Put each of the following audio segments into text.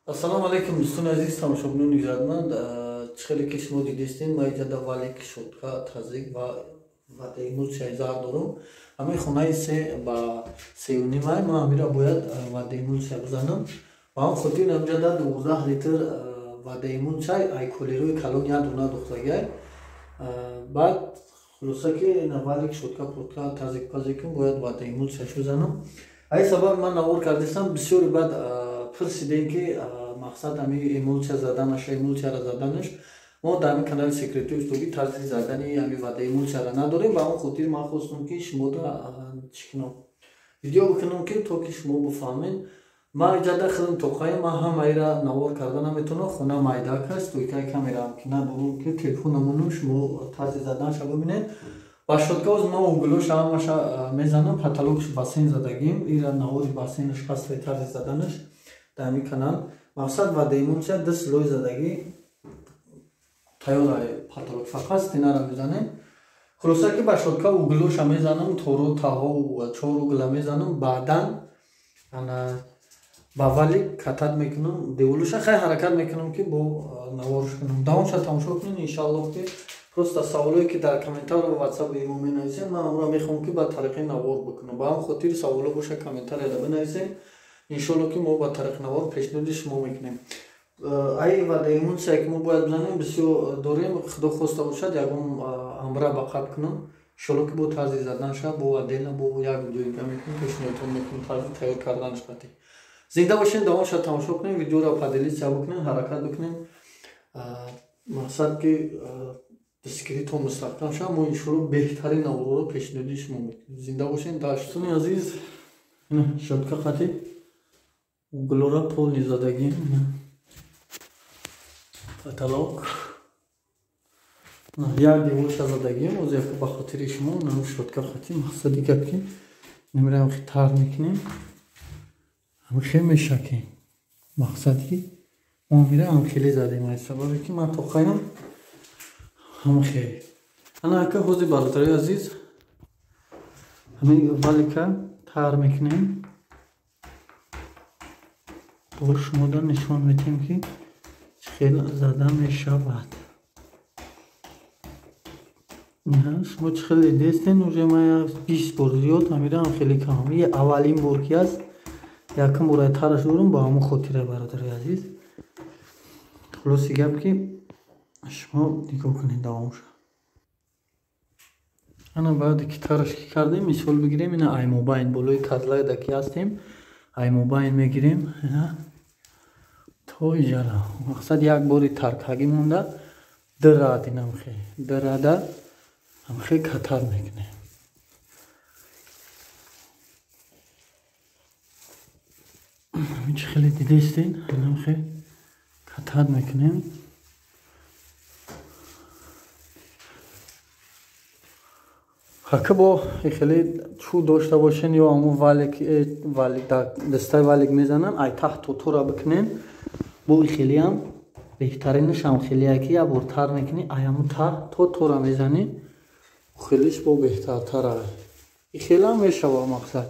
Ассалому алейкум дӯстони азиз, тамошобинони иродманд. Чихеле ки шумо дидистин, ман иҷада валик шутка тазик ва демулчаи зар дорам. Ҳамин хонаи 3.5 ман ҳамира бояд вадемулча бизанам. Ба ҳам хотир ҳамҷада 12 литр вадемулчай айколирои калон як дона дохтагиай. Баъд хулоса ки валик шутка пуртка тазик пазикум бояд вадемулчаш бизанам. Ай сабаб ман навор кардистам бисёри баъд пурсидем ки мақсад ҳами эмулча заданаш эмулчара заданаш мо дар ҳамин канали секретари устуби тарзи задани ҳами вадаи эмулчара надорем. Ба ҳамон хотир ман хостам ки шуморо чӣ кунам видео бикунам ки то ки шумо бифаҳмед. Ман иҷада хеле тоқаем, ман ҳамаира навор карда наметавонам. хона майдак аст, тӯйкаи камераам ки надорам ки телефон намонам шумо тарзи заданаша бибинед. Ба шутка оз ман угулоша ҳамаша мезанам, каталогш бассейн задагим. ира навори бассейнаш ҳаст тарзи заданаш дар ҳамин канал. Мақсад вадаи эмулча 2 слой задагӣ тайёр паталог фақат стенара мезанем. хулоса ки ба шутка угулоша мезанам, торо таҳо 4 угула мезанам. Баъдан ба валик катат мекунам, деволуша хай ҳаракат мекунам ки бо наворш кунам. давомша тамошо кунед иншоаллоҳ ки просто саволое ки дар комментария ва ватсап имо менависед ман амро мехоҳам ки ба тариқи навор бикунам. Ба ҳам хотир саволо боша комментарияда бинависед. иншоаллоҳ ки мо ба тариқи навор пешниҳоди шумо мекунем. ай вадаи эмулчае ки мо бояд бизанем бисёр дорем. худо хоста бошад ягон амра ба қад кунам. иншоаллоҳ ки бо тарзи заданаша бо отдельно бо як ҷойга мекунем, пешниҳодтон мекунем тарзи тайёр карданаш қатӣ. зинда бошед, давомша тамошо кунем, видеоро падилитсия бикунем, ҳаракат бикунем. мақсад ки дастгиритон мустаҳкам шавад. мо иншоаллоҳ беҳтарин наворро пешниҳоди шумо мекунем. зинда бошед. дӯстони азиз, шутка қатӣ угулора полни задагӣ каталог як девоша задагӣ оз як ба хотири шумо шутка қатӣ. мақсади гап ки намераем хи тар мекунем ҳамхел мешаки. мақсади мо мира ҳамхелӣ задем. ай сабабе ки ман тоқаям ҳамхел. ана ака ҳози бародари азиз, ҳамин валика тар мекунем. бо шумода нишон медиҳем ки чӣ хел зада мешавад. шумо чӣ хел дидестен уже ман 20 бор зиёд ҳамирам хеле камам. ин аввалин бор ки аст, якум бора тараш дорам. ба ҳамон хотира бародари азиз, хулоси гап ки шумо нигоҳ кунед давомша. ана баъде ки тараш ки кардем, мисол бигирем, ина аймобайн болои козлайда ки ҳастем, аймобайн мегирем то иҷара. мақсад як бори таркагӣ монда дырад инамхе дырада ҳамхе катар мекунем. чӣ хеле дидестин инамхе катар мекунем. ҳака бо хеле чӯ дошта бошен ё ҳамон валик дастаи валик мезанан ай таҳту тура бикунен. бо хелиам беҳтаринаш ҳамхелие ки як бор тар мекунӣ, ай ҳамон таҳ то тура мезанӣ, хелиш бо беҳтартара хелам мешава. мақсад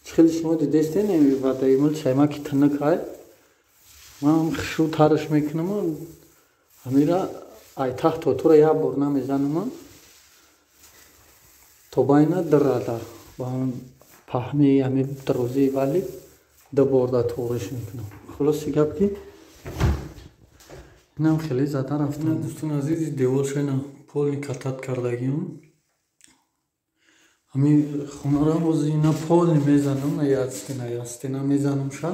чӣ хели шумо дидестен вадаи эмулчаи ман ки тинак ай ман шу тараш мекунам. ҳамира ай таҳту тура як бор намезанам то байна дырада ба паҳми ҳами дарозии валик ду борда ториш мекунам. хулоси гап ки инам хеле зада рафтам. дӯстони азиз, деворша ина полни катат кардагиам. ҳами хонара боз ина полни мезанам, як стена мезанам ша.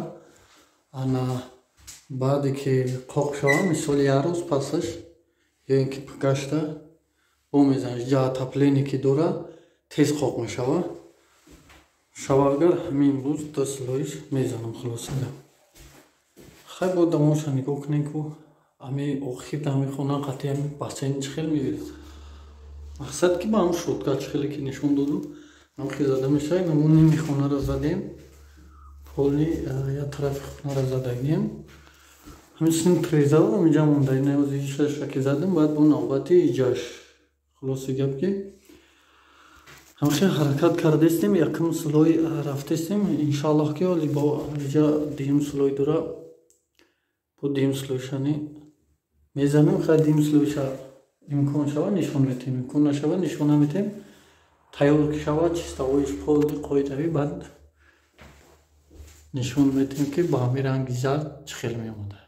ана баъде ки қоқ шава, мисоли як рӯз пасаш ё ин ки гашта бо мезанаш ҷаҳат отопление ки дора тез қоқ мешава. шаваргар ҳамин рӯз 2 слоиш мезанам. хулоса хай бо дамоша нигоҳ кунем ки ҳами охир ҳами хона қатъи ҳами бассейн чӣ хел мевирад. мақсад ки ба ҳам шутка чӣ хеле ки нишон доду ҳамхе зада мешава. мо ними хонаро задем, полни як тарафи хонаро задагем. ҳамин син трезава ҳаминҷа монда иншаша ки задем. баъд бо навбати иҷаш. хулоси гап ки ҳамхел ҳаракат кардестем, якум слой рафтестем. иншоаллоҳ ки оли бо иҷа дуюм слой дора дим слӯшани мезанем. хай дим слӯша имкон шава нишон метем, имкон нашава нишон наметем. Тайёр ки шава чистовоиш полни қоидави баъд нишон метем ки ба ҳамин ранги зард чӣ хел меомада.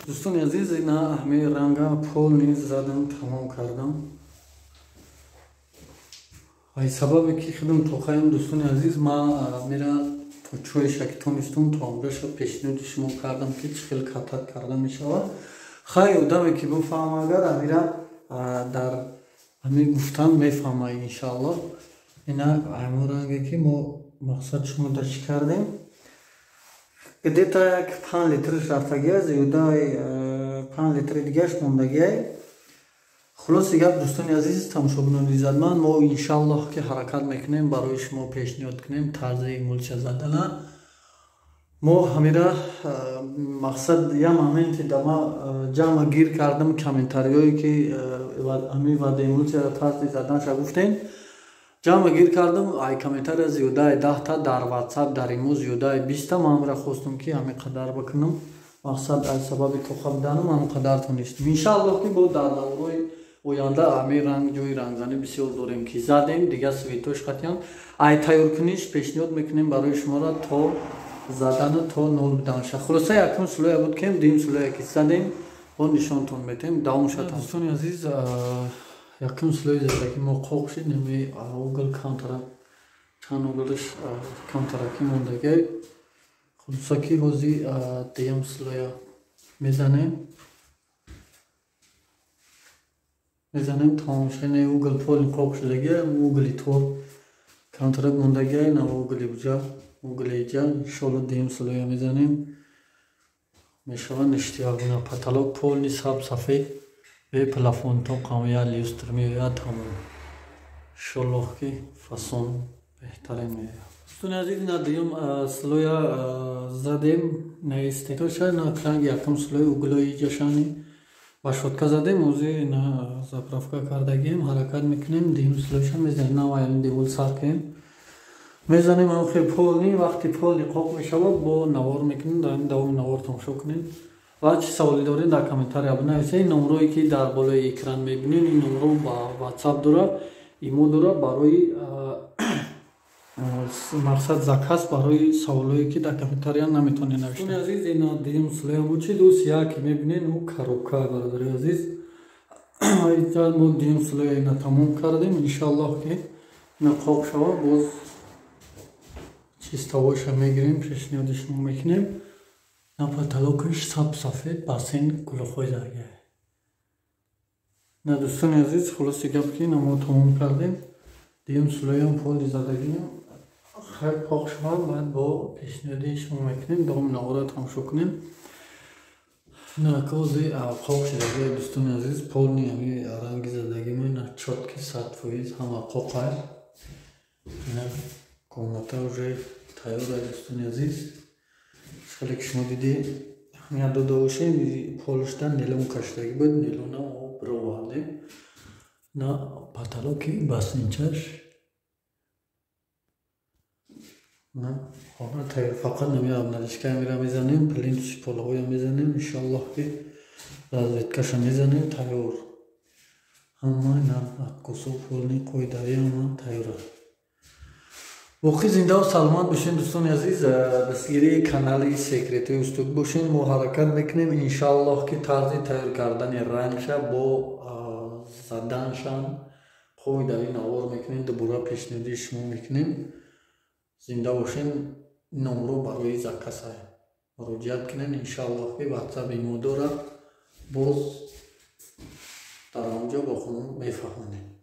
дӯстони азиз, ина ҳамин ранга полни задам тамом кардам. ай сабабе ки хидм тохаем дӯстони азиз, ман мера то чои шаки томистон то амраша пешниҳоди шумо кардам ки чӣ хел катак карда мешавад. хай одаме ки бифаҳма агар амира дар ҳамин гуфтан мефаҳма иншааллоҳ. ина ҳамон ранге ки мо мақсад шумо дар чӣ кардем. где-то як 5 литриш рафтагиай, зиёдаи 5 литри дигаш мондагиай. хулоси гап дӯстони азиз, тамошобинони иззатманд, мо иншааллоҳ ки ҳаракат мекунем барои шумо пешниҳод кунем тарзи мулча задана. мо ҳамира мақсад я моменти дама ҷамъа гир кардам комментариҳое ки ҳамин ваъдаи мулча тарзи заданаша гуфтем. ҷамъа гир кардам, ай комментария зиёдаи 10 дар ватсап, дар имо зиёдаи 20 ман ҳамира хостам ки ҳамин қадар бакунам. мақсад аз сабаби тоқа буданым ҳамин қадар тонистам. иншааллоҳ ки бо дар давраи оянда ҳамин ранг ҷои рангзанӣ бисёр дорем ки задем дигар светош қатъян ай тайёркуниш пешниҳод мекунем барои шуморо то задана то нол буданаша. хулоса якум сулоя буд кем дим сулоя ки задем бо нишонтон метем давомша. дӯстони азиз, якум сулои задаги мо қоқ шид, нами угл кантарак чанд углиш кантараки мондагай. хулоса ки ҳози дуюм сулоя мезанем тамомшане угл полни қоқ шудагиай, угли тор кантарак мондагиай, на угли буҷа углеҷа. иншоаллоҳ дуюм сулоя мезанем, мешава ништиягуна паталок полни саб сафед бе плафонтон қамоя люстр меояд тамом. иншоаллоҳ ки фасон беҳтарин меояд. дӯстони азиз, на дуюм сулоя задем наистетоша на ранги якум сулои углои ҷашани ба шотка задем. ҳозир на заправка кардагием, ҳаракат мекунем. дуюм сулоиша мезанем, наваян девол сар кунем, мезанем. охир полни вақти полни қоқ мешавад бо навор мекунем. дар давоми навор тамошо кунем ва чӣ саволе доред дар комментария бинависед. номрои ки дар болои экран мебинед ин номро ба ватсап дорад, имо дорад барои мақсад заказ, барои саволое ки дар комментария наметавонед навишед. азиз, ин дуюм сулоя буд чи дӯст як ки мебинед у коробка бародари азиз. инҷа мо дуюм сулоя ина тамом кардем. иншааллоҳ ки ина қоқ шава боз чистовоиша мегирем, пешниҳоди шумо мекунем. на паталокиш саб сафед басен гулохои заргиай. на дӯстони азиз, хулоси гап ки ина мо тамом кардем. дуюм сулоям полни задагиам хай қоқ шава, баъд бо пешниҳоди шумо мекунем. давоми навора тамошо кунем. накази қоқ шудагиай дӯстони азиз, полни ҳами ранги задагима ина чотки 100% ҳама қоқай. ина комната уже тайёр аст дӯстони азиз. хеле ки шумо диди ҳамин додавошем полишда нелон кашидаги буд, нелона бировардем. на паталоки басинчаш на хона тайёр. фақат нами абналишкая мера мезанем, плинтуси полҳоя мезанем. иншааллоҳ ки разветкаша мезанем, тайёр. ҳама ина откосо полни қоидави ҳама тайёр аст. боқӣ зиндаву саломат бошед дӯстони азиз. дастгирии канали секретҳои устук бошед. мо ҳаракат мекунем иншааллоҳ ки тарзи тайёр кардани рангша бо заданшан қоидави навор мекунем, дубора пешниҳоди шумо мекунем. зинда бошед. номро барои закаса муроҷиат кунед. иншааллоҳ ки ватсап имо дорад, боз дар онҷо бо хунум мефаҳмонед.